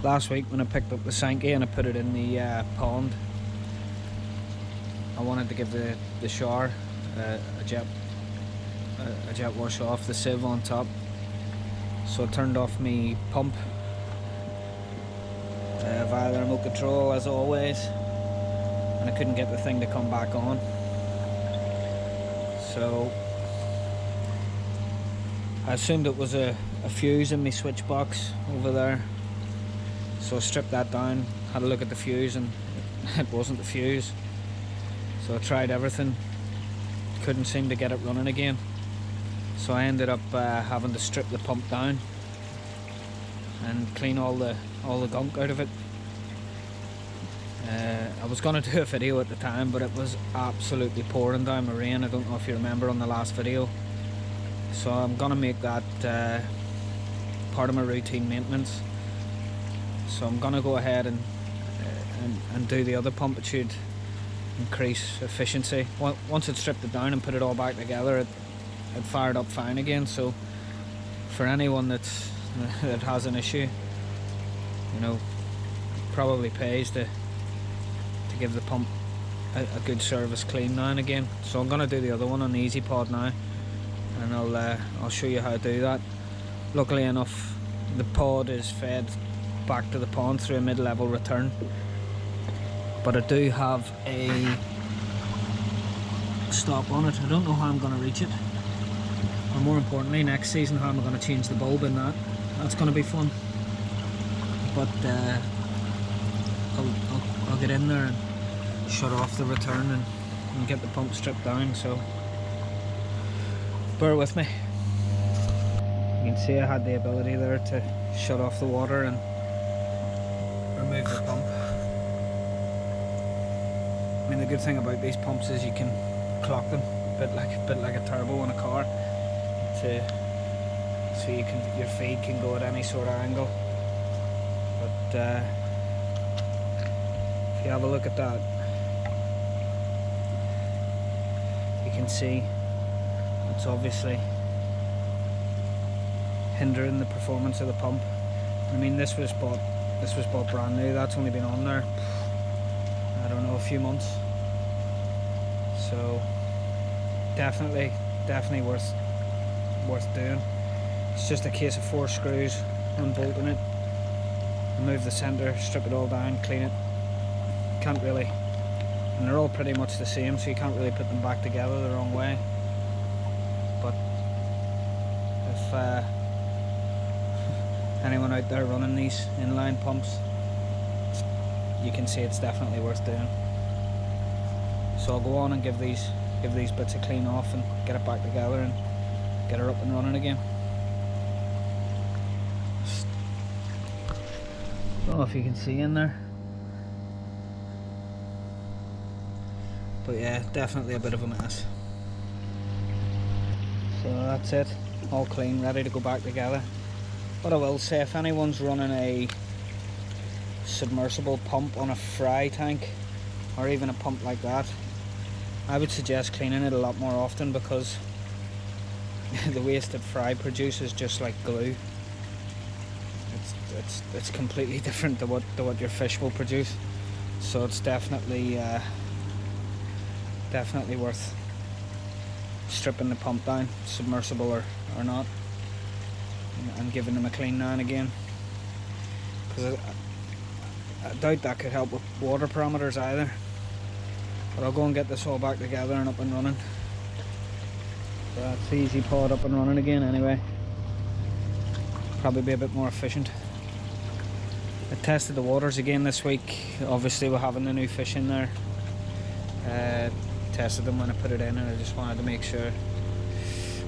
Last week when I picked up the Sanke and I put it in the pond, I wanted to give the shower a jet wash off the sieve on top, so I turned off my pump via the remote control as always, and I couldn't get the thing to come back on. So I assumed it was a fuse in my switch box over there, so I stripped that down, had a look at the fuse, and it wasn't the fuse. So I tried everything, couldn't seem to get it running again. So I ended up having to strip the pump down and clean all the gunk out of it. I was going to do a video at the time, but it was absolutely pouring down with rain. I don't know if you remember on the last video. So I'm going to make that part of my routine maintenance. So I'm going to go ahead and do the other pump. It should increase efficiency. Once it stripped it down and put it all back together, it fired up fine again. So for anyone that has an issue, you know, probably pays to give the pump a good service clean now and again. So I'm going to do the other one on the Easy Pod now, and I'll show you how to do that. Luckily enough, the pod is fed back to the pond through a mid-level return, but I do have a stop on it. I don't know how I'm going to reach it, or more importantly next season how I'm going to change the bulb in that. That's going to be fun. But I'll get in there and shut off the return and get the pump stripped down, so bear with me. You can see I had the ability there to shut off the water and remove the pump. I mean, the good thing about these pumps is you can clock them a bit like a turbo in a car, so your feed can go at any sort of angle. But if you have a look at that, you can see it's obviously hindering the performance of the pump. I mean, this was bought brand new. That's only been on there, I don't know, a few months. So definitely worth doing. It's just a case of 4 screws, unbolting it, remove the centre, strip it all down, clean it. Can't really, and they're all pretty much the same, so you can't really put them back together the wrong way. But if anyone out there running these inline pumps, you can see it's definitely worth doing. So I'll go on and give these bits a clean off and get it back together and get her up and running again. I don't know if you can see in there, but yeah, definitely a bit of a mess. So that's it, all clean, ready to go back together. What I will say, if anyone's running a submersible pump on a fry tank, or even a pump like that, I would suggest cleaning it a lot more often, because the waste that fry produces just like glue. It's completely different to what your fish will produce. So it's definitely worth stripping the pump down, submersible or not, and giving them a clean now and again, because I doubt that could help with water parameters either. But I'll go and get this all back together and up and running. So that's the Easy Pod up and running again anyway. Probably be a bit more efficient. I tested the waters again this week. Obviously we're having the new fish in there. Tested them when I put it in, and I just wanted to make sure,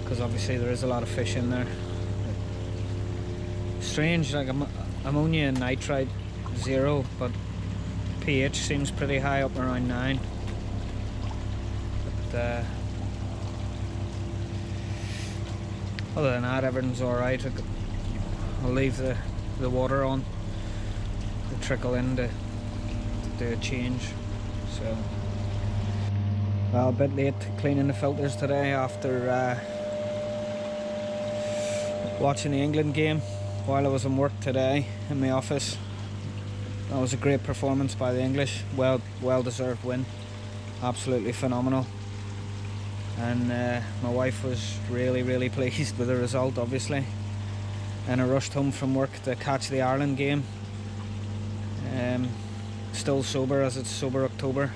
because obviously there is a lot of fish in there. Strange, like ammonia and nitrite 0, but pH seems pretty high, up around 9. But other than that, everything's alright. I'll leave the water on to trickle in to do a change. So, well, a bit late cleaning the filters today after watching the England game while I was in work today in my office. That was a great performance by the English. Well deserved win. Absolutely phenomenal. And my wife was really pleased with the result, obviously. And I rushed home from work to catch the Ireland game. Still sober, as it's sober October.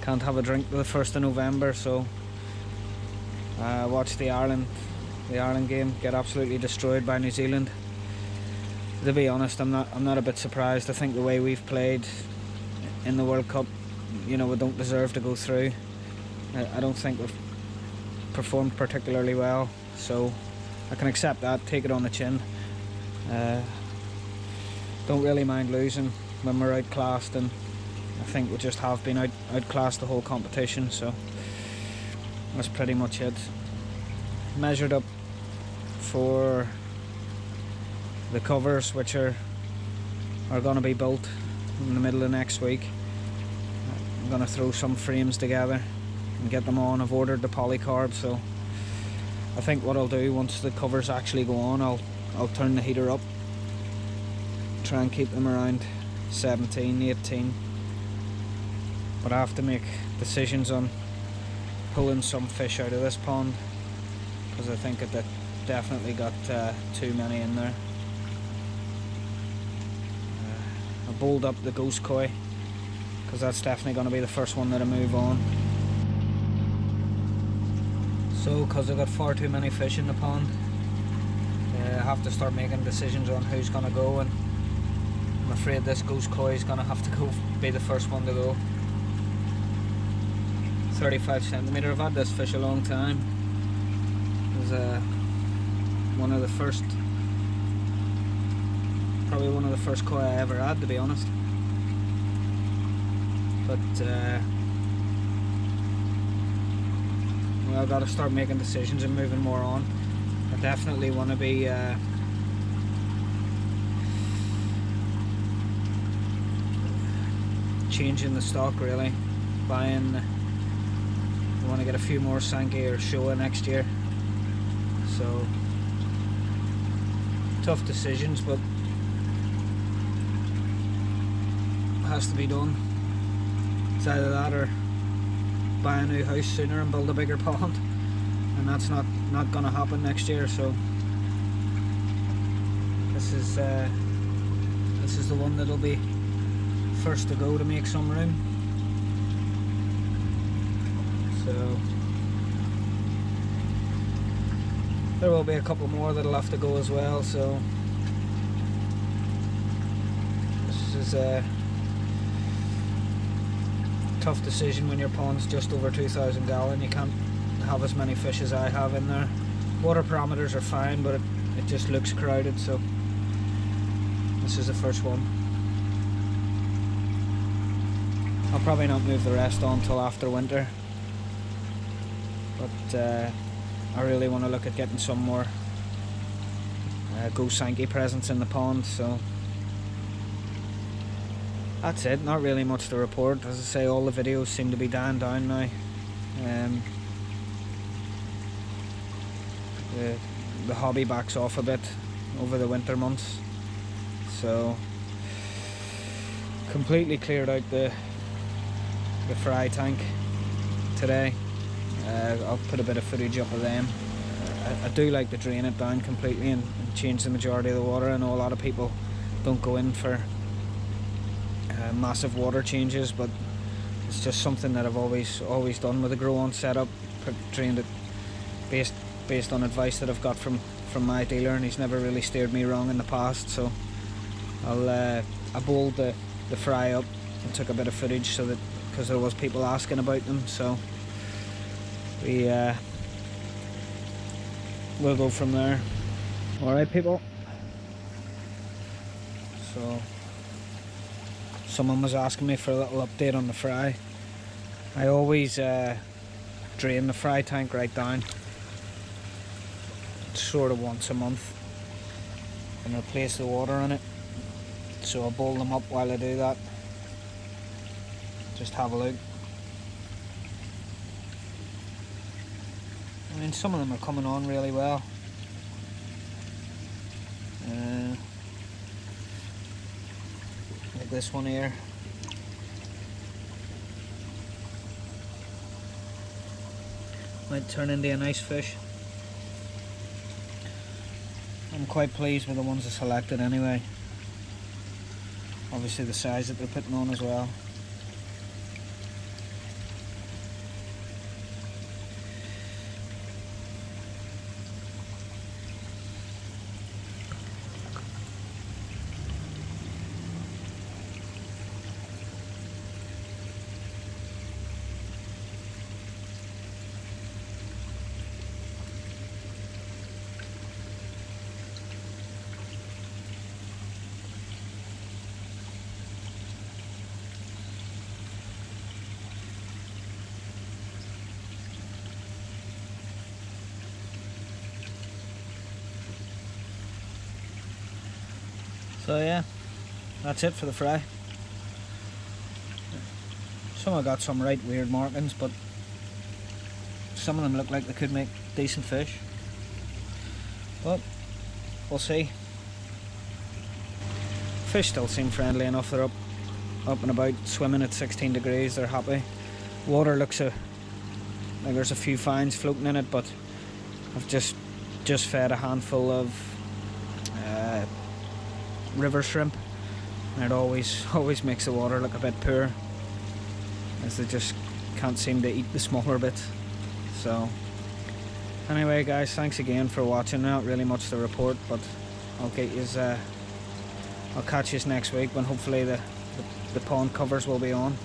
Can't have a drink till the 1st of November, so I watched the Ireland game get absolutely destroyed by New Zealand. To be honest, I'm not a bit surprised. I think the way we've played in the World Cup, you know, we don't deserve to go through. I don't think we've performed particularly well, so I can accept that, take it on the chin. Don't really mind losing when we're outclassed, and I think we just have been outclassed the whole competition, so that's pretty much it. Measured up for the covers, which are going to be built in the middle of next week. I'm going to throw some frames together and get them on. I've ordered the polycarb, so I think what I'll do once the covers actually go on, I'll turn the heater up, try and keep them around 17, 18. But I have to make decisions on pulling some fish out of this pond, because I think it definitely got too many in there. I bowled up the ghost koi, because that's definitely going to be the first one that I move on. So, because I got far too many fish in the pond, I have to start making decisions on who's going to go, and I'm afraid this ghost koi is going to have to be the first one to go. 35 centimetre. I've had this fish a long time. It was one of the first, probably one of the first koi I ever had, to be honest. But well, I've got to start making decisions and moving more on. I definitely want to be changing the stock, really. Buying, I want to get a few more Sanke or Showa next year. So, tough decisions, but it has to be done. It's either that or buy a new house sooner and build a bigger pond, and that's not going to happen next year. So this is the one that'll be first to go to make some room. So there will be a couple more that'll have to go as well. So this is a tough decision when your pond's just over 2,000 gallon. You can't have as many fish as I have in there. Water parameters are fine, but it just looks crowded, so this is the first one. I'll probably not move the rest on till after winter, but I really want to look at getting some more ghost Sanke presents in the pond. So that's it, not really much to report. As I say, all the videos seem to be dying down now. The hobby backs off a bit over the winter months, so completely cleared out the fry tank today. I'll put a bit of footage up of them. I do like to drain it down completely and change the majority of the water. I know a lot of people don't go in for massive water changes, but it's just something that I've always done with the grow on setup. Drained it based on advice that I've got from my dealer, and he's never really steered me wrong in the past. So I bowled the fry up and took a bit of footage, so that, because there was people asking about them, so we'll go from there. Alright people, so someone was asking me for a little update on the fry. I always drain the fry tank right down, sort of once a month, and replace the water in it. So I'll bowl them up while I do that. Just have a look. I mean, some of them are coming on really well. this one here. Might turn into a nice fish. I'm quite pleased with the ones I selected anyway. Obviously the size that they're putting on as well. So yeah, that's it for the fry. Some have got some right weird markings, but some of them look like they could make decent fish. But we'll see. Fish still seem friendly enough. They're up and about, swimming at 16 degrees. They're happy. Water looks like there's a few fines floating in it, but I've just fed a handful of river shrimp, and it always makes the water look a bit poor, as they just can't seem to eat the smaller bits. So anyway guys, thanks again for watching. Not really much to report, but I'll catch you next week when hopefully the pond covers will be on.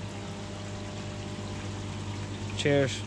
Cheers.